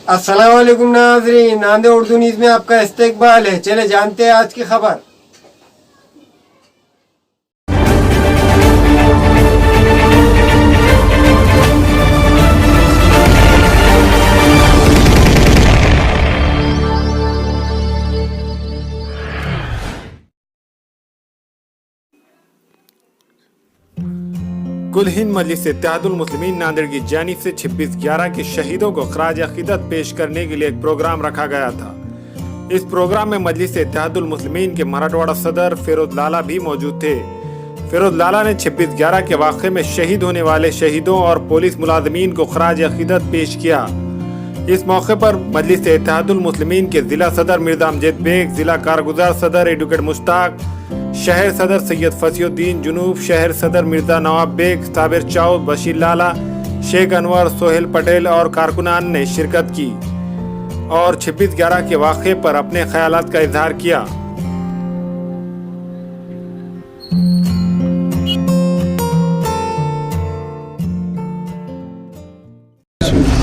अस्सलाम वालेकुम नाज़रीन, नांदे उर्दू न्यूज़ में आपका इस्तकबाल है। चले जानते हैं आज की खबर। कुल हिंद मजलिस इत्तेहादुल मुस्लिमीन नांदेड़ की जानिब से 26/11 के शहीदों को खराज अकीदत पेश करने के लिए एक प्रोग्राम रखा गया था। इस प्रोग्राम में मजलिस इत्तेहादुल मुस्लिमीन के मराठवाड़ा सदर फिरोज लाला भी मौजूद थे। फिरोज लाला ने 26/11 के वाक़े में शहीद होने वाले शहीदों और पुलिस मुलाजमीन को खराज अकीदत पेश किया। इस मौके पर मजलिस इत्तेहादुल मुस्लिमीन के जिला सदर मिर्जा अमजद बेग, जिला कारगुजार सदर एडवोकेट मुश्ताक, शहर सदर सैयद फसीउद्दीन जुनूब, शहर सदर मिर्जा नवाब बेग, साबिर चाउद, बशीर लाला, शेख अनवर, सोहेल पटेल और कारकुनान ने शिरकत की और 26/11 के वाक़े पर अपने ख्यालात का इजहार किया।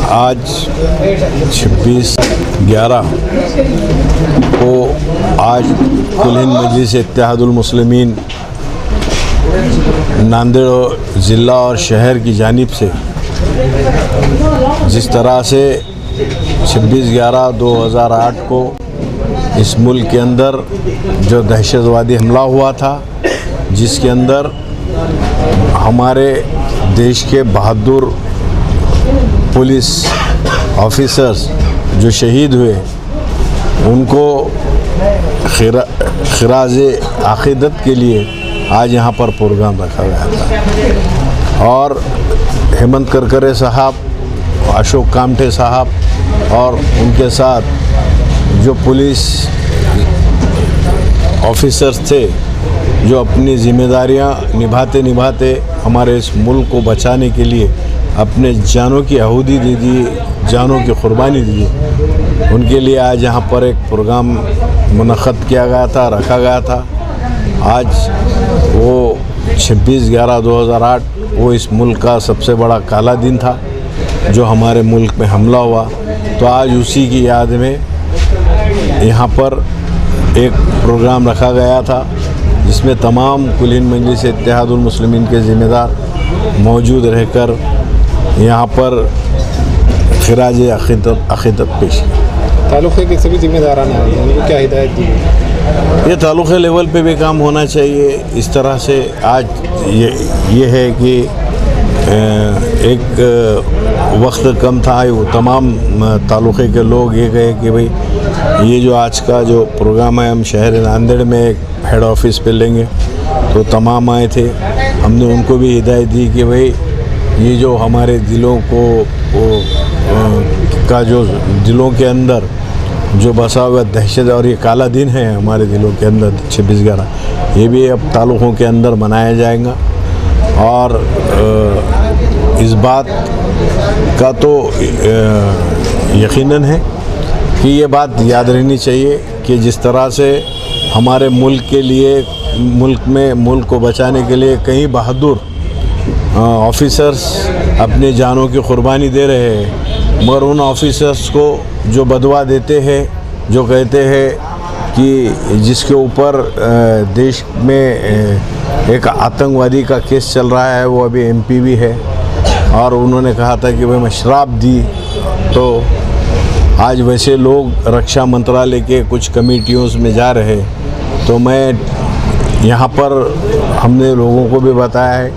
आज 26/11 को आज कुल हिंद मजलिस इत्तेहादुल मुस्लिमीन नांदेड़ ज़िला और शहर की जानिब से जिस तरह से 26/11/2008 को इस मुल्क के अंदर जो दहशतवादी हमला हुआ था, जिसके अंदर हमारे देश के बहादुर पुलिस ऑफिसर्स जो शहीद हुए, उनको खराज अक़ीदत के लिए आज यहाँ पर प्रोग्राम रखा गया था और हेमंत करकरे साहब, अशोक कामठे साहब और उनके साथ जो पुलिस ऑफिसर्स थे, जो अपनी जिम्मेदारियाँ निभाते हमारे इस मुल्क को बचाने के लिए अपने जानों की आहुति दे दी, जानों की कुर्बानी दी, उनके लिए आज यहाँ पर एक प्रोग्राम मुनक़्क़द किया गया था, रखा गया था। आज वो 26/11/2008 वो इस मुल्क का सबसे बड़ा काला दिन था जो हमारे मुल्क में हमला हुआ। तो आज उसी की याद में यहाँ पर एक प्रोग्राम रखा गया था जिसमें तमाम कुल हिंद मजलिस इत्तेहादुल मुस्लिमीन के ज़िम्मेदार मौजूद रहकर यहाँ पर खराज अक़ीदत पेश की। तालुक़े के सभी ज़िम्मेदारान उनको क्या हिदायत दी? ये तालुक़े लेवल पे भी काम होना चाहिए। इस तरह से आज ये है कि एक वक्त कम था, वो तमाम तालुक़े के लोग ये कहे कि भाई ये जो आज का जो प्रोग्राम है हम शहर नांदेड़ में एक हेड ऑफिस पे लेंगे। तो तमाम आए थे, हमने उनको भी हिदायत दी कि भाई ये जो हमारे दिलों जो दिलों के अंदर जो बसा हुआ दहशत और ये काला दिन है हमारे दिलों के अंदर 26/11, ये भी अब तालुक़ों के अंदर मनाया जाएगा। और इस बात का तो यकीनन है कि ये बात याद रहनी चाहिए कि जिस तरह से हमारे मुल्क के लिए, मुल्क को बचाने के लिए कई बहादुर ऑफिसर्स अपने जानों की कुर्बानी दे रहे हैं, मगर उन ऑफिसर्स को जो बदवा देते हैं, जो कहते हैं कि जिसके ऊपर देश में एक आतंकवादी का केस चल रहा है, वो अभी MP भी है, और उन्होंने कहा था कि भाई मैं शराब दी। तो आज वैसे लोग रक्षा मंत्रालय के कुछ कमेटियों में जा रहे, तो मैं यहाँ पर हमने लोगों को भी बताया है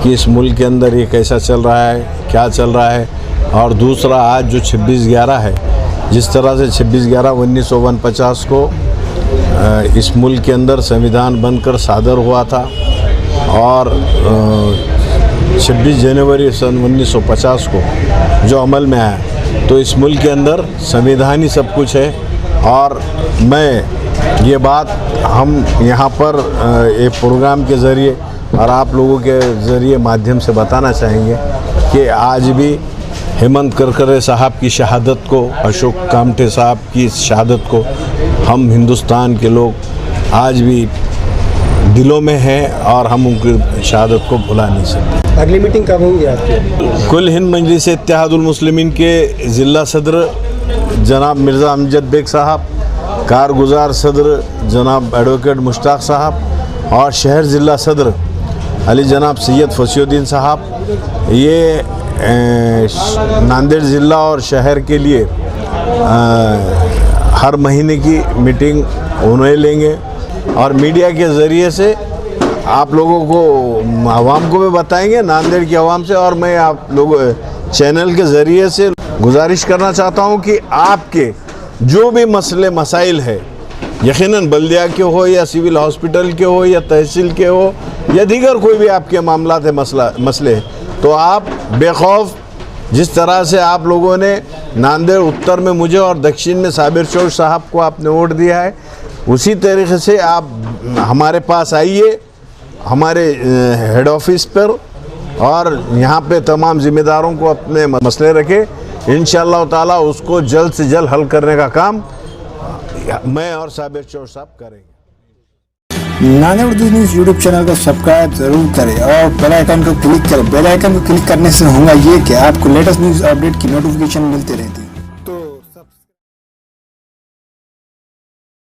कि इस मुल्क के अंदर ये कैसा चल रहा है, क्या चल रहा है। और दूसरा, आज जो 26/11 है, जिस तरह से 26/11/1949 को इस मुल्क के अंदर संविधान बनकर सादर हुआ था और 26 जनवरी सन 1950 को जो अमल में आया, तो इस मुल्क के अंदर संविधान ही सब कुछ है। और मैं ये बात हम यहाँ पर एक प्रोग्राम के ज़रिए और आप लोगों के ज़रिए माध्यम से बताना चाहेंगे कि आज भी हेमंत करकरे साहब की शहादत को, अशोक कामठे साहब की शहादत को हम हिंदुस्तान के लोग आज भी दिलों में है और हम उनकी शहादत को भुला नहीं सकते। अगली मीटिंग कब होगी आपकी? कुल हिंद मजलिस इत्तेहादुल मुस्लिमीन के ज़िला सदर जनाब मिर्ज़ा अमजद बेग साहब, कारगुजार सदर जनाब एडवोकेट मुश्ताक साहब और शहर ज़िला सदर अली जनाब सैयद फसीउद्दीन साहब, ये नांदेड़ ज़िला और शहर के लिए हर महीने की मीटिंग उन्हें लेंगे और मीडिया के ज़रिए से आप लोगों को, आवाम को भी बताएंगे, नांदेड़ की आवाम से। और मैं आप लोगों चैनल के ज़रिए से गुजारिश करना चाहता हूं कि आपके जो भी मसले मसाइल है, यकीनन बल्दिया के हो या सिविल हॉस्पिटल के हो या तहसील के हो या दीगर कोई भी आपके मामला है, मसले, तो आप बेखौफ, जिस तरह से आप लोगों ने नांदेड़ उत्तर में मुझे और दक्षिण में साबिर चौक साहब को आपने वोट दिया है, उसी तरीके से आप हमारे पास आइए, हमारे हेड ऑफिस पर, और यहाँ पे तमाम ज़िम्मेदारों को अपने मसले रखे। इंशाअल्लाह ताला उसको जल्द से जल्द हल करने का काम मैं और साबिर चौक साहब करेंगे। Nanded Urdu news YouTube channel को सब्सक्राइब जरूर करें और बेल आइकन को क्लिक करें। बेल आइकन को क्लिक करने से होगा ये कि आपको लेटेस्ट न्यूज़ अपडेट की नोटिफिकेशन मिलती रहती है।